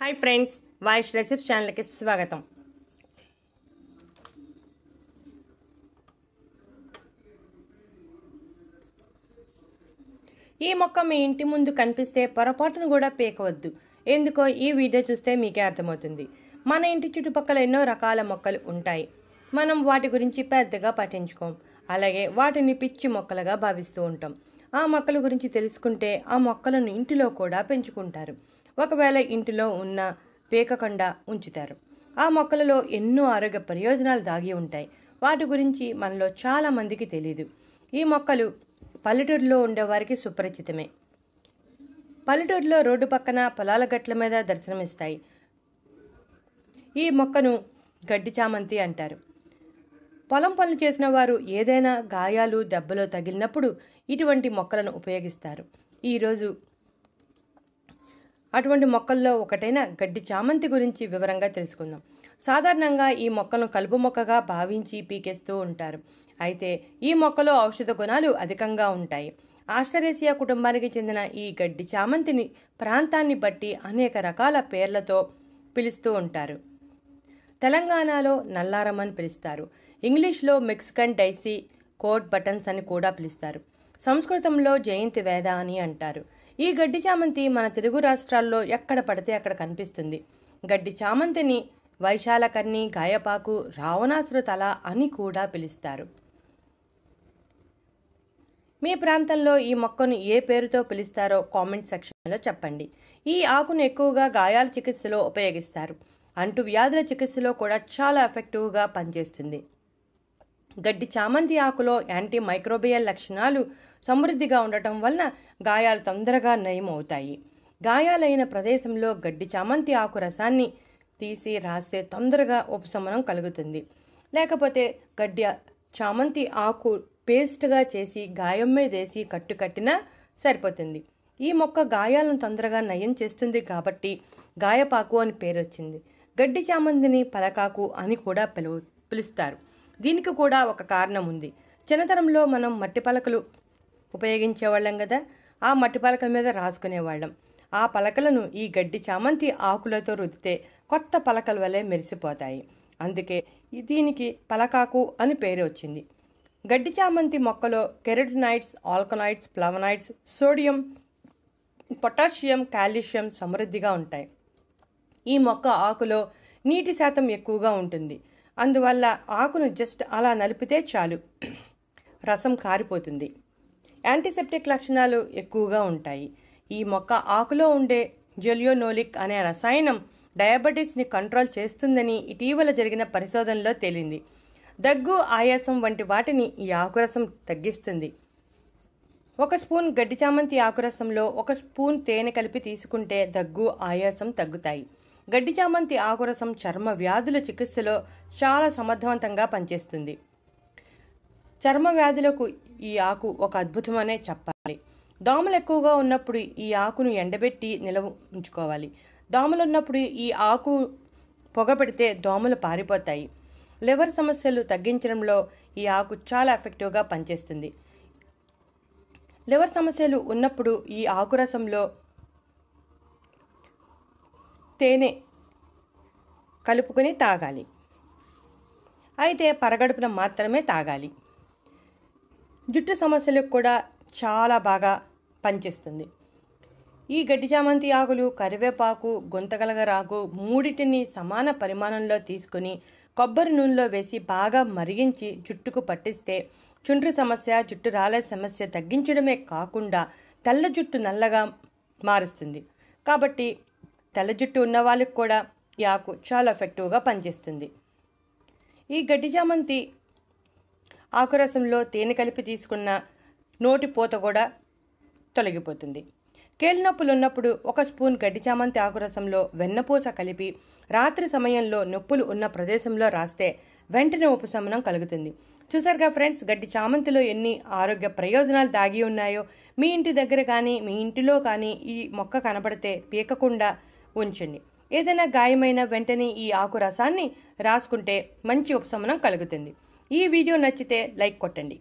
Hi friends, वाइश recipe channel की स्वागतम। ఈ మొక్క మీ ఇంటి ముందు కనిపిస్తే పొరపాటును కూడా పీకవద్దు. ఎందుకో ఈ వీడియో చూస్తే మీకే అర్థమవుతుంది. మన ఇంటి చుట్టుపక్కల ఎన్నో రకాల మొక్కలు ఉంటాయి. మనం వాటి గురించి పెద్దగా పట్టించుకోం. అలాగే వాటిని పిచ్చి మొక్కలుగా భావిస్తూ ఉంటాం. ఆ మొక్కల గురించి తెలుసుకుంటే ఆ మొక్కలను ఇంటిలో కూడా పెంచుకుంటారు. ఒకవేళ ఇంటిలో ఉన్న పీకకుండా ఉంచుతారు. ఆ మొక్కలలో ఎన్నో ఆరోగ్య ప్రయోజనాలు దాగి ఉంటాయి. వాటి గురించి మనలో చాలా మందికి తెలియదు. ఈ మొక్కలు పల్లెటూరులో ఉండేవారికి సుపరిచితమే. పల్లెటూరులో రోడ్డు పక్కన పొలాల గట్ల మీద దర్శనమిస్తాయి. ఈ మొక్కను గడ్డి చామంతి అంటారు. పొలం పనులు చేసిన వారు ఏదైనా గాయాలు దెబ్బలు తగిలినప్పుడు ఇటువంటి మొక్కలను ఉపయోగిస్తారు. ఈరోజు అటువంటి మొక్కల్లో ఒకటైన గడ్డి చామంతి గురించి వివరంగా తెలుసుకుందాం. సాధారణంగా ఈ మొక్కను కలుపు మొక్కగా భావించి పీకేస్తూ ఉంటారు. అయితే ఈ మొక్కలో ఔషధ గుణాలు అధికంగా ఉంటాయి. ఆస్టరేసియా కుటుంబానికి చెందిన ఈ గడ్డి చామంతిని ప్రాంతాన్ని బట్టి అనేక రకాల పేర్లతో పిలుస్తూ ఉంటారు. తెలంగాణలో నల్లారం అని పిలుస్తారు. ఇంగ్లీష్లో మెక్సికన్ డైసీ కోట్ బటన్స్ అని కూడా పిలుస్తారు. సంస్కృతంలో జయంతి వేద అని అంటారు. ఈ గడ్డి చామంతి మన తెలుగు రాష్ట్రాల్లో ఎక్కడ పడితే అక్కడ కనిపిస్తుంది. గడ్డి చామంతిని వైశాలకర్ణి, గాయపాకు, రావణాసుర తల అని కూడా పిలుస్తారు. మీ ప్రాంతంలో ఈ మొక్కను ఏ పేరుతో పిలుస్తారో కామెంట్ సెక్షన్లో చెప్పండి. ఈ ఆకును ఎక్కువగా గాయాల చికిత్సలో ఉపయోగిస్తారు. అంటు వ్యాధుల చికిత్సలో కూడా చాలా ఎఫెక్టివ్గా పనిచేస్తుంది. గడ్డి చామంతి ఆకులో యాంటీ మైక్రోబియల్ లక్షణాలు సమృద్ధిగా ఉండటం వలన గాయాలు తొందరగా నయం అవుతాయి. గాయాలైన ప్రదేశంలో గడ్డి చామంతి ఆకు రసాన్ని తీసి రాస్తే తొందరగా ఉపశమనం కలుగుతుంది. లేకపోతే గడ్డి చామంతి ఆకు పేస్ట్గా చేసి గాయం మీద వేసి కట్టినా సరిపోతుంది. ఈ మొక్క గాయాలను తొందరగా నయం చేస్తుంది కాబట్టి గాయపాకు అని పేరు వచ్చింది. గడ్డి చామంతిని పలకాకు అని కూడా పిలుస్తారు. దీనికి కూడా ఒక కారణం ఉంది. చిన్నతనంలో మనం మట్టి పలకలు ఉపయోగించేవాళ్ళం కదా, ఆ మట్టి పలకల మీద రాసుకునేవాళ్ళం. ఆ పలకలను ఈ గడ్డి చామంతి ఆకులతో రుద్దితే కొత్త పలకల వలె మెరిసిపోతాయి. అందుకే దీనికి పలకాకు అని పేరు వచ్చింది. గడ్డి చామంతి మొక్కలో carotenoids, alkaloids, flavonoids, sodium, potassium, calcium సమృద్ధిగా ఉంటాయి. ఈ మొక్క ఆకులో నీటి శాతం ఎక్కువగా ఉంటుంది. అందువల్ల ఆకును జస్ట్ అలా నలిపితే చాలు, రసం కారిపోతుంది. యాంటీసెప్టిక్ లక్షణాలు ఎక్కువగా ఉంటాయి. ఈ మొక్క ఆకులో ఉండే జెలియోనోలిక్ అనే రసాయనం డయాబెటీస్ని కంట్రోల్ చేస్తుందని ఇటీవల జరిగిన పరిశోధనలో తేలింది. దగ్గు, ఆయాసం వంటి వాటిని ఈ ఆకురసం తగ్గిస్తుంది. 1 స్పూన్ గడ్డి చామంతి ఆకురసంలో 1 స్పూన్ తేనె కలిపి తీసుకుంటే దగ్గు, ఆయాసం తగ్గుతాయి. గడ్డి చామంతి ఆకురసం చర్మ వ్యాధుల చికిత్సలో చాలా సమర్థవంతంగా పనిచేస్తుంది. చర్మ వ్యాధులకు ఈ ఆకు ఒక అద్భుతమనే చెప్పాలి. దోమలు ఎక్కువగా ఉన్నప్పుడు ఈ ఆకును ఎండబెట్టి నిల్వ ఉంచుకోవాలి. దోమలు ఉన్నప్పుడు ఈ ఆకు పొగ పెడితే దోమలు పారిపోతాయి. లివర్ సమస్యలు తగ్గించడంలో ఈ ఆకు చాలా ఎఫెక్టివ్గా పనిచేస్తుంది. లివర్ సమస్యలు ఉన్నప్పుడు ఈ ఆకురసంలో తేనె కలుపుకొని తాగాలి. అయితే పరగడుపున మాత్రమే తాగాలి. జుట్టు సమస్యలకు కూడా చాలా బాగా పనిచేస్తుంది. ఈ గడ్డి చామంతి ఆకులు, కరివేపాకు, గుంతగలగరాకు మూడిటిని సమాన పరిమాణంలో తీసుకుని కొబ్బరి నూనెలో వేసి బాగా మరిగించి జుట్టుకు పట్టిస్తే చుండ్రు సమస్య, జుట్టు రాలే సమస్య తగ్గించడమే కాకుండా తెల్ల జుట్టు నల్లగా మారుస్తుంది. కాబట్టి తెల్ల జుట్టు ఉన్న వాళ్ళకి కూడా ఈ ఆకు చాలా ఎఫెక్టివ్గా పనిచేస్తుంది. ఈ గడ్డి చామంతి ఆకురసంలో తేనె కలిపి తీసుకున్న నోటి పూత కూడా తొలగిపోతుంది. కీళ్ళ నొప్పులు ఉన్నప్పుడు 1 స్పూన్ గడ్డి చామంతి ఆకురసంలో వెన్నపూస కలిపి రాత్రి సమయంలో నొప్పులు ఉన్న ప్రదేశంలో రాస్తే వెంటనే ఉపశమనం కలుగుతుంది. చూసారుగా ఫ్రెండ్స్, గడ్డి చామంతిలో ఎన్ని ఆరోగ్య ప్రయోజనాలు దాగి ఉన్నాయో. మీ ఇంటి దగ్గర కానీ మీ ఇంటిలో కానీ ఈ మొక్క కనబడితే పీకకుండా ఉంచండి. ఏదైనా గాయమైన వెంటనే ఈ ఆకు రసాన్ని రాసుకుంటే మంచి ఉపశమనం కలుగుతుంది. ఈ వీడియో నచ్చితే లైక్ కొట్టండి.